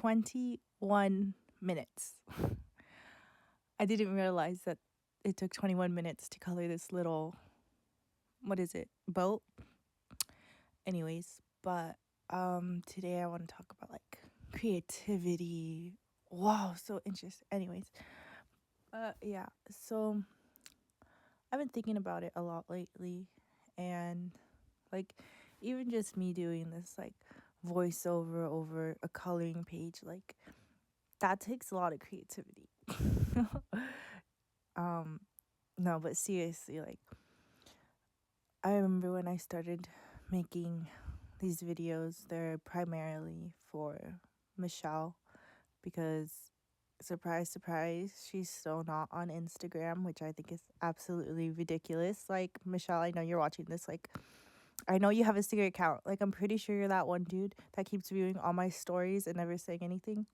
21 minutes. I didn't realize that it took 21 minutes to color this little, what is it, boat? Anyways, but today I want to talk about like creativity. Wow, so interesting. Anyways, yeah, so I've been thinking about it a lot lately, and like even just me doing this like voiceover over a coloring page, like that takes a lot of creativity. um no, but seriously, like I remember when I started making these videos, they're primarily for Michelle because surprise, surprise, she's still not on Instagram, which I think is absolutely ridiculous. Like, Michelle, I know you're watching this. Like, I know you have a secret account. Like, I'm pretty sure you're that one dude that keeps viewing all my stories and never saying anything.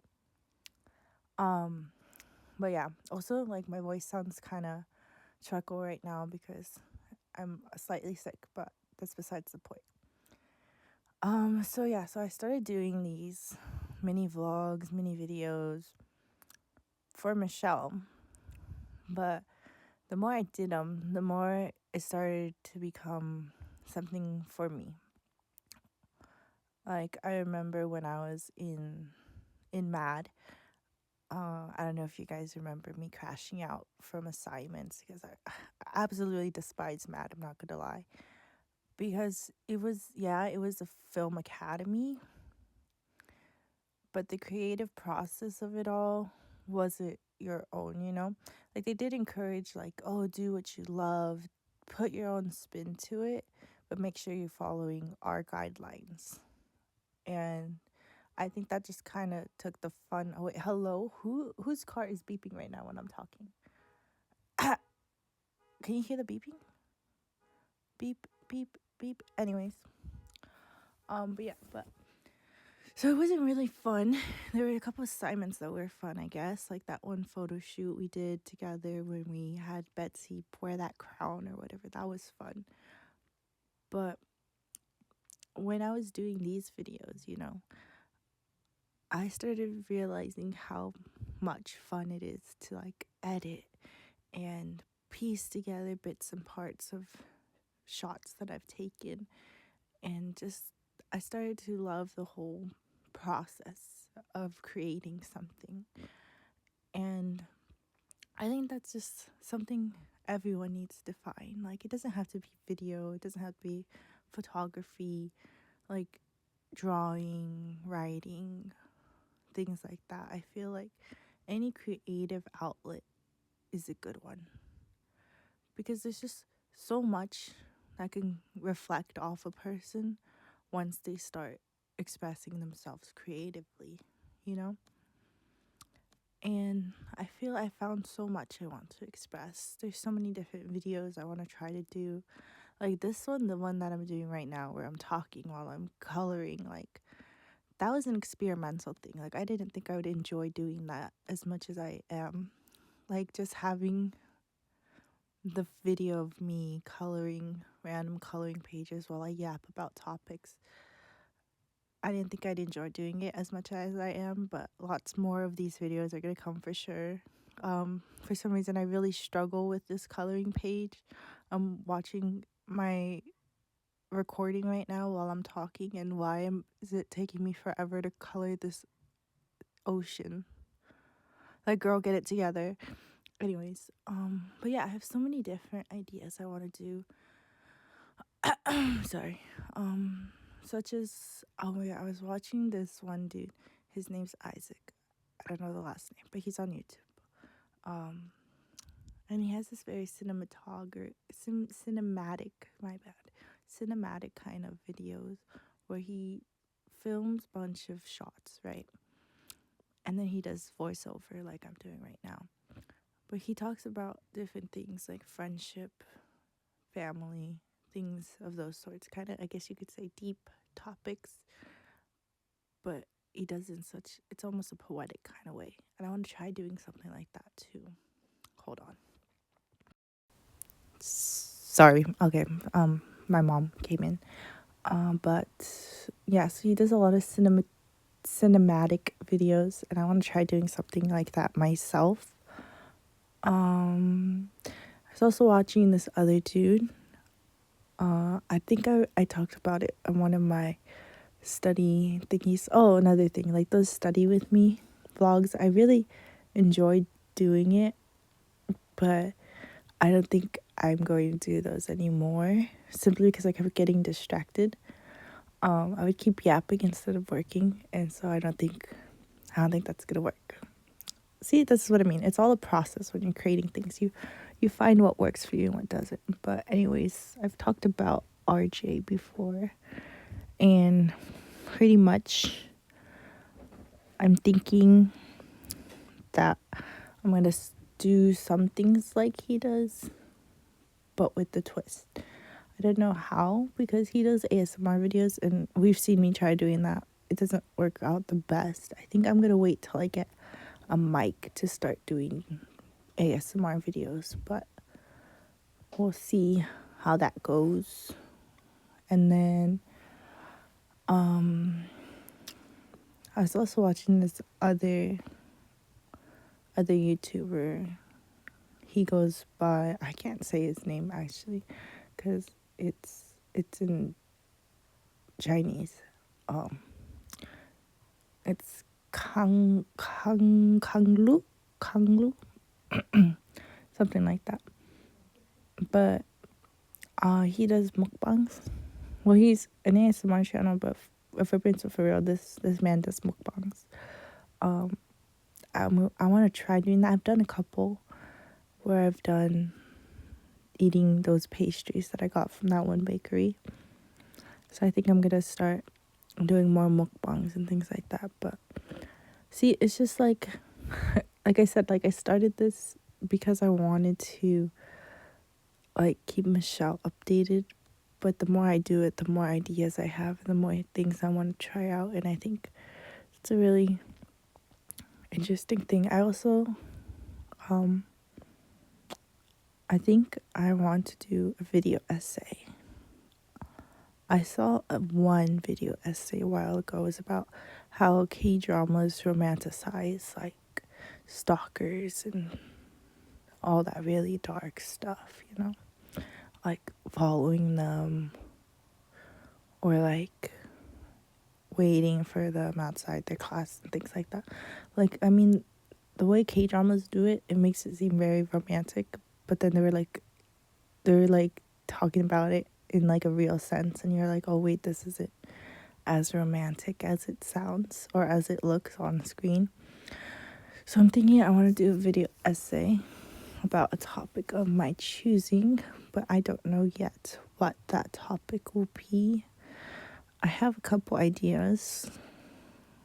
Um, but yeah, also, like, my voice sounds kind of chuckle right now because I'm slightly sick, but that's besides the point. So yeah, so I started doing these mini vlogs, mini videos for Michelle, but the more I did them, the more it started to become something for me. Like I remember when I was in Mad. I don't know if you guys remember me crashing out from assignments because I absolutely despise Mad. I'm not gonna lie, because it was a film academy, but the creative process of it all wasn't your own, you know? Like they did encourage like, oh, do what you love, put your own spin to it, but make sure you're following our guidelines. And I think that just kind of took the fun away. Hello, whose car is beeping right now when I'm talking? Can you hear the beeping? Beep, beep, beep. Anyways, but yeah, but so it wasn't really fun. There were a couple assignments that were fun, I guess. Like that one photo shoot we did together when we had Betsy wear that crown or whatever. That was fun. But when I was doing these videos, you know, I started realizing how much fun it is to like edit and piece together bits and parts of shots that I've taken, and just I started to love the whole process of creating something. And I think that's just something everyone needs to find. Like, it doesn't have to be video, it doesn't have to be photography, like drawing, writing, things like that. I feel like any creative outlet is a good one because there's just so much that can reflect off a person once they start expressing themselves creatively, you know? And I feel I found so much I want to express. There's so many different videos I want to try to do. Like this one, the one that I'm doing right now, where I'm talking while I'm coloring, like that was an experimental thing. Like I didn't think I would enjoy doing that as much as I am. Like just having the video of me coloring random coloring pages while I yap about topics. I didn't think I'd enjoy doing it as much as I am, but lots more of these videos are gonna come for sure. For some reason, I really struggle with this coloring page. I'm watching my recording right now while I'm talking, and is it taking me forever to color this ocean? Like, girl, get it together. Anyways, but yeah, I have so many different ideas I want to do. Sorry. Such as, oh my god, I was watching this one dude. His name's Isaac. I don't know the last name, but he's on YouTube. Um, and he has this very cinematic, my bad, cinematic kind of videos where he films a bunch of shots, right? And then he does voiceover like I'm doing right now. But he talks about different things like friendship, family, things of those sorts. Kind of, I guess you could say, deep topics, but he does in such, it's almost a poetic kind of way. And I want to try doing something like that too. Hold on. Sorry. Okay. My mom came in. But yeah, so he does a lot of cinematic videos, and I want to try doing something like that myself. I was also watching this other dude. I think I talked about it on one of my study thingies. Oh, another thing, like those study with me vlogs. I really enjoyed doing it, but I don't think I'm going to do those anymore simply because I kept getting distracted. I would keep yapping instead of working, and so I don't think that's gonna work. See, this is what I mean. It's all a process when you're creating things. You find what works for you and what doesn't. But anyways, I've talked about RJ before, and pretty much I'm thinking that I'm gonna do some things like he does, but with the twist. I don't know how, because he does ASMR videos and we've seen me try doing that. It doesn't work out the best. I think I'm gonna wait till I get a mic to start doing ASMR videos, but we'll see how that goes. And then I was also watching this other YouTuber. He goes by, I can't say his name actually because it's in Chinese. It's Kanglu, something like that. But he does mukbangs. Well, he's an ASMR channel, but if we're being so for real, this man does mukbangs. I want to try doing that. I've done a couple where I've done eating those pastries that I got from that one bakery. So I think I'm gonna start doing more mukbangs and things like that. But see, it's just like I said, like I started this because I wanted to like keep Michelle updated. But the more I do it, the more ideas I have, and the more things I want to try out. And I think it's a really interesting thing. I also, I think I want to do a video essay. I saw one video essay a while ago. It was about how K-dramas romanticize like stalkers and all that really dark stuff, you know? Like following them or like waiting for them outside their class and things like that. Like, I mean, the way K-dramas do it, it makes it seem very romantic, but then they were like talking about it in like a real sense, and you're like, oh wait, this isn't as romantic as it sounds or as it looks on screen. So I'm thinking I want to do a video essay about a topic of my choosing, but I don't know yet what that topic will be. I have a couple ideas,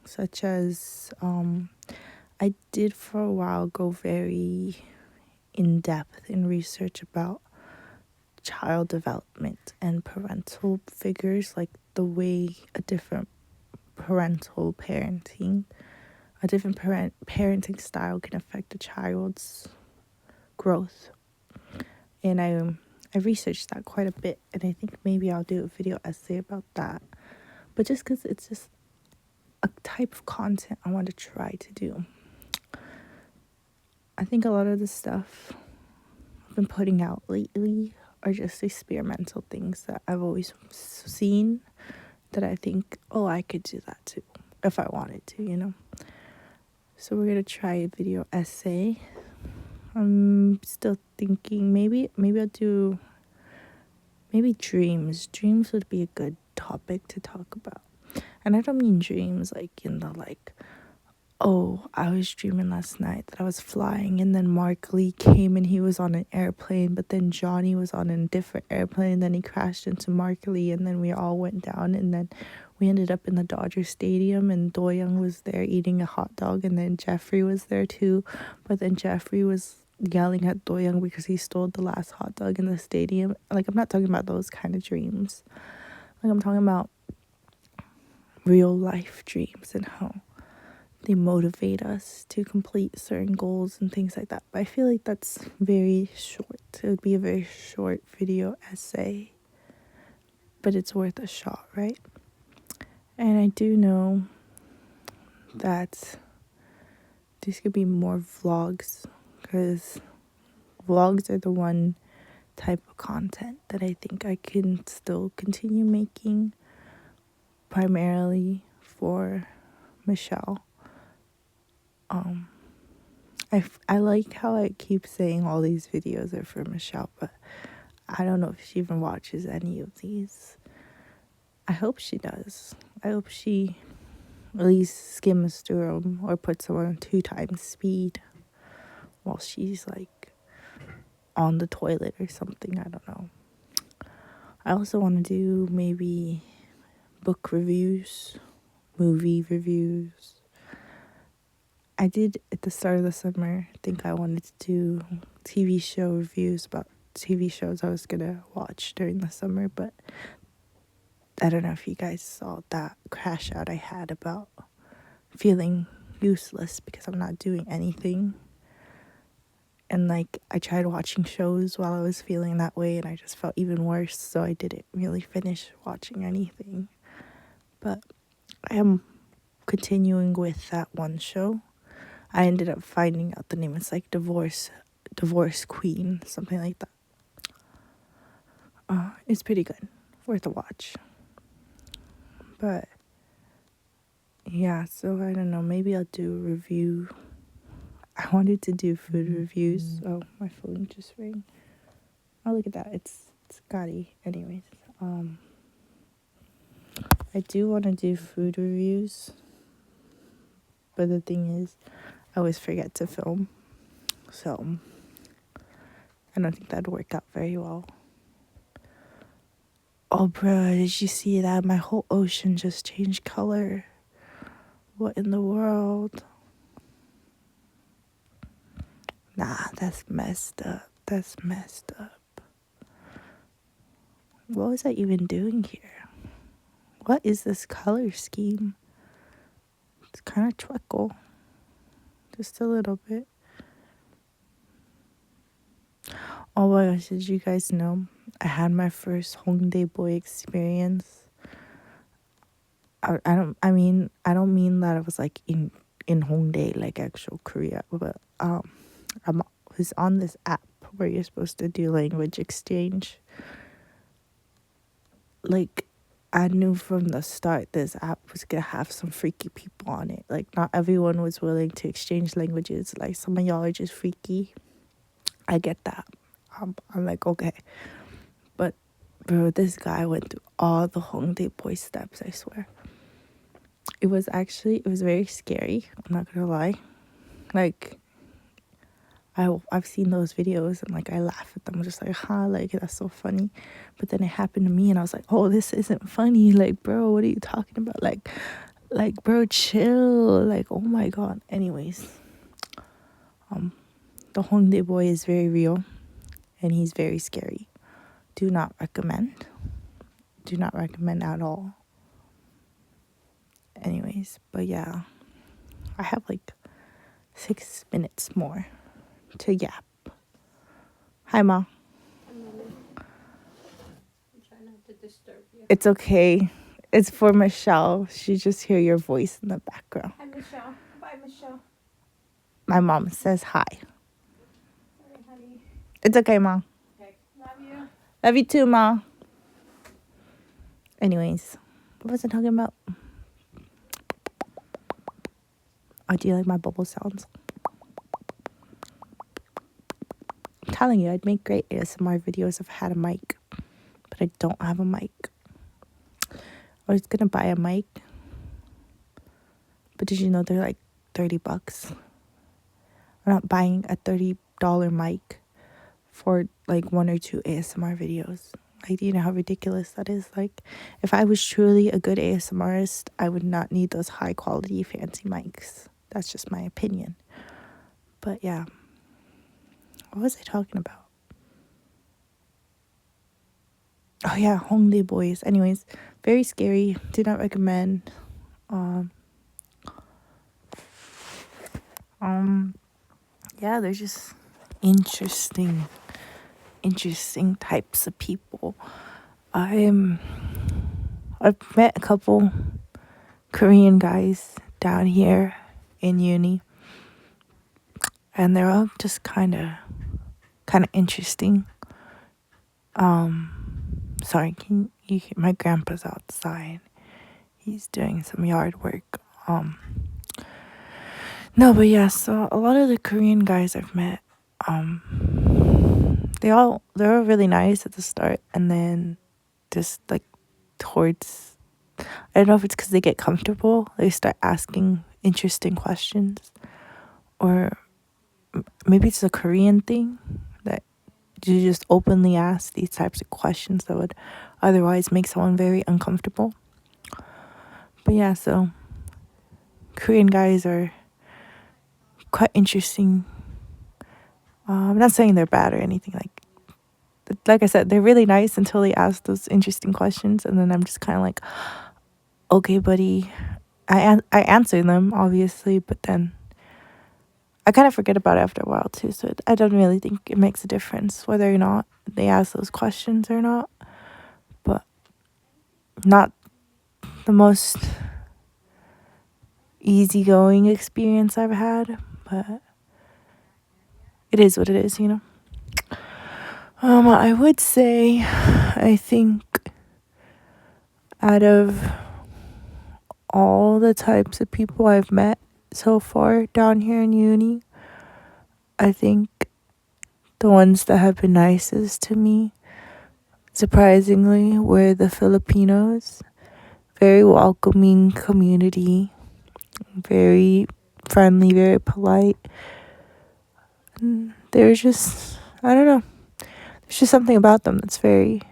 such as I did for a while go very in depth in research about child development and parental figures, like the way a different parenting style can affect a child's growth. And I researched that quite a bit, and I think maybe I'll do a video essay about that. But just because it's just a type of content I want to try to do. I think a lot of the stuff I've been putting out lately are just experimental things that I've always seen that I think, oh, I could do that too if I wanted to, you know. So we're gonna try a video essay. I'm still thinking maybe I'll do dreams. Dreams would be a good topic to talk about. And I don't mean dreams like in the like, oh, I was dreaming last night that I was flying and then Mark Lee came and he was on an airplane, but then Johnny was on a different airplane and then he crashed into Mark Lee and then we all went down and then we ended up in the Dodger Stadium and Do-young was there eating a hot dog and then Jeffrey was there too, but then Jeffrey was yelling at Do-young because he stole the last hot dog in the stadium. Like, I'm not talking about those kind of dreams. Like, I'm talking about real life dreams and how they motivate us to complete certain goals and things like that. But I feel like that's very short. It would be a very short video essay, but it's worth a shot, right? And I do know that there's gonna be more vlogs, because vlogs are the one type of content that I think I can still continue making, primarily for Michelle. I like how I keep saying all these videos are for Michelle, but I don't know if she even watches any of these. I hope she does. I hope she at least skims through them or puts them on 2 times speed while she's like on the toilet or something. I don't know. I also want to do maybe book reviews, movie reviews. I did at the start of the summer think I wanted to do TV show reviews about TV shows I was gonna watch during the summer, but I don't know if you guys saw that crash out I had about feeling useless because I'm not doing anything. And like I tried watching shows while I was feeling that way and I just felt even worse, so I didn't really finish watching anything. But I am continuing with that one show. I ended up finding out the name. It's like Divorce Queen, something like that. It's pretty good, worth a watch. But yeah, so I don't know, maybe I'll do a review. I wanted to do food reviews. Oh, my phone just rang. Oh, look at that. It's Scotty. Anyways, I do want to do food reviews, but the thing is, I always forget to film, so I don't think that'd work out very well. Oh, bro, did you see that? My whole ocean just changed color. What in the world? Nah, that's messed up. That's messed up. What was I even doing here? What is this color scheme? It's kind of twinkle. Just a little bit. Oh my gosh, did you guys know I had my first Hongdae boy experience? I don't mean that I was like in Hongdae, like actual Korea, but I was on this app where you're supposed to do language exchange. Like, I knew from the start this app was gonna have some freaky people on it. Like, not everyone was willing to exchange languages. Like, some of y'all are just freaky. I get that. I'm like, okay. But, bro, this guy went through all the Hongdae boy steps, I swear. It was very scary. I'm not gonna lie. Like, I've seen those videos and like I laugh at them. I'm just like, like that's so funny. But then it happened to me and I was like, oh, this isn't funny. Like, bro, what are you talking about? Like, bro, chill. Like, oh my god. Anyways, the Hongdae boy is very real and he's very scary. Do not recommend. Do not recommend at all. Anyways, but yeah, I have like 6 minutes more to yap. Hi, Ma. I'm trying not to disturb you. It's okay. It's for Michelle. She just hear your voice in the background. Hi, Michelle. Bye, Michelle. My mom says hi. Sorry, honey. It's okay, Ma. Okay. Love you. Love you too, Ma. Anyways, what was I talking about? Oh, do you like my bubble sounds? I'm telling you, I'd make great ASMR videos if I had a mic. But I don't have a mic. I was gonna buy a mic. But did you know they're like $30? I'm not buying a $30 mic for like 1 or 2 ASMR videos. Like, do you know how ridiculous that is? Like, if I was truly a good ASMRist, I would not need those high quality fancy mics. That's just my opinion. But yeah. What was I talking about? Oh yeah, Hongdae boys. Anyways, very scary. Do not recommend. Yeah, they're just interesting types of people. I've met a couple Korean guys down here in uni, and they're all just kind of interesting. Sorry, can you hear my grandpa's outside? He's doing some yard work. No, but yeah, so a lot of the Korean guys I've met, they're all really nice at the start, and then just like towards, I don't know if it's because they get comfortable, they start asking interesting questions, or maybe it's a Korean thing that you just openly ask these types of questions that would otherwise make someone very uncomfortable. But yeah, so Korean guys are quite interesting. I'm not saying they're bad or anything. Like I said, they're really nice until they ask those interesting questions, and then I'm just kind of like, okay, buddy. I answer them obviously, but then I kind of forget about it after a while too. So I don't really think it makes a difference whether or not they ask those questions or not. But not the most easygoing experience I've had, but it is what it is, you know. I would say, I think out of all the types of people I've met so far down here in uni, I think the ones that have been nicest to me, surprisingly, were the Filipinos. Very welcoming community, very friendly, very polite. And they're just, I don't know, there's just something about them that's very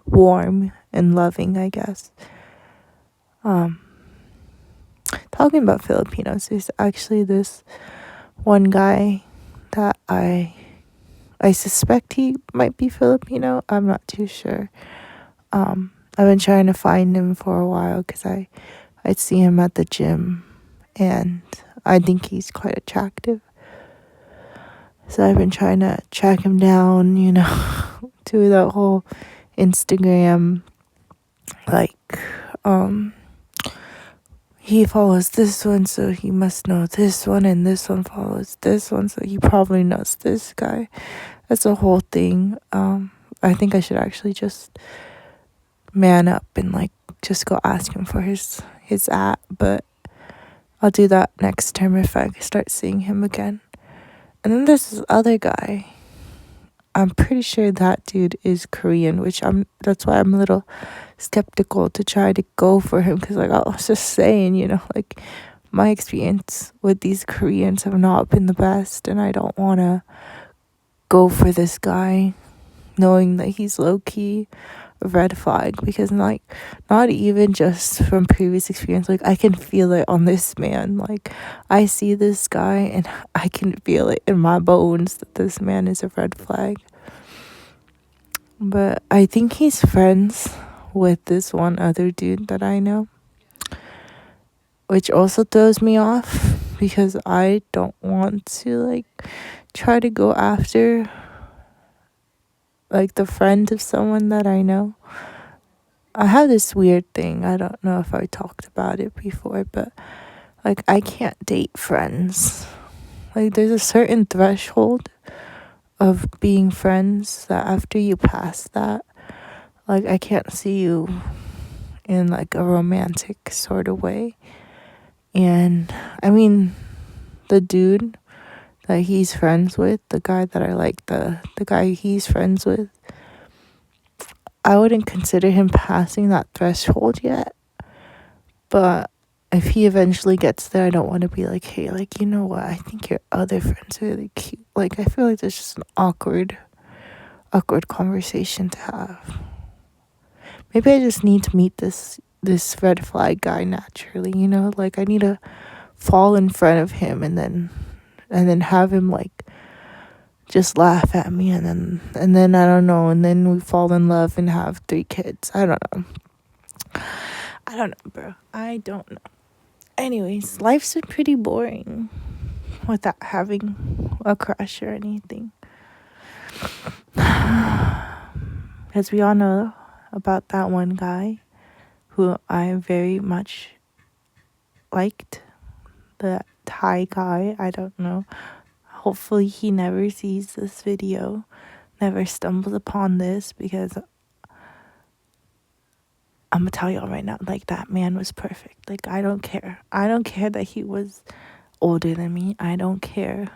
warm and loving, I guess. Talking about Filipinos, there's actually this one guy that I suspect he might be Filipino. I'm not too sure. I've been trying to find him for a while because I'd see him at the gym, and I think he's quite attractive. So I've been trying to track him down, you know, do that whole Instagram, like, he follows this one, so he must know this one, and this one follows this one, so he probably knows this guy. That's a whole thing. I think I should actually just man up and like just go ask him for his at, but I'll do that next term if I start seeing him again. And then there's this other guy. I'm pretty sure that dude is Korean, that's why I'm a little skeptical to try to go for him, because like I was just saying, you know, like my experience with these Koreans have not been the best, and I don't want to go for this guy knowing that he's low-key a red flag, because like not even just from previous experience, like I can feel it on this man. Like I see this guy and I can feel it in my bones that this man is a red flag. But I think he's friends with this one other dude that I know, which also throws me off because I don't want to like try to go after like the friend of someone that I know. I have this weird thing. I don't know if I talked about it before, but like I can't date friends. Like there's a certain threshold of being friends that after you pass that, like I can't see you in like a romantic sort of way. And I mean, the dude that he's friends with, the guy that I like, the guy he's friends with, I wouldn't consider him passing that threshold yet. But if he eventually gets there, I don't want to be like, hey, like, you know what, I think your other friend's really cute. Like I feel like there's just an awkward conversation to have. Maybe I just need to meet this red flag guy naturally, you know? Like I need to fall in front of him and then have him like just laugh at me, and then I don't know, and then we fall in love and have 3 kids. I don't know, bro. I don't know. Anyways, life's been pretty boring without having a crush or anything. Because we all know about that one guy who I very much liked, the Thai guy. I don't know. Hopefully he never sees this video, never stumbles upon this, because I'm gonna tell y'all right now, like, that man was perfect. Like, I don't care. I don't care that he was older than me. I don't care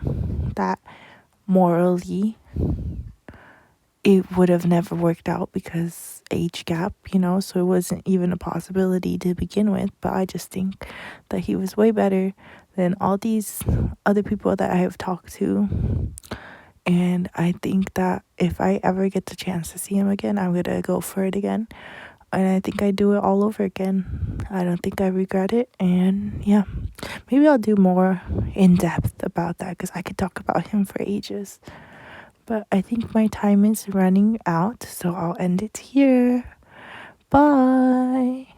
that morally it would have never worked out because age gap, you know, so it wasn't even a possibility to begin with. But I just think that he was way better than all these other people that I have talked to. And I think that if I ever get the chance to see him again, I'm gonna go for it again. And I think I do it all over again. I don't think I regret it. And yeah, maybe I'll do more in depth about that because I could talk about him for ages. But I think my time is running out, so I'll end it here. Bye.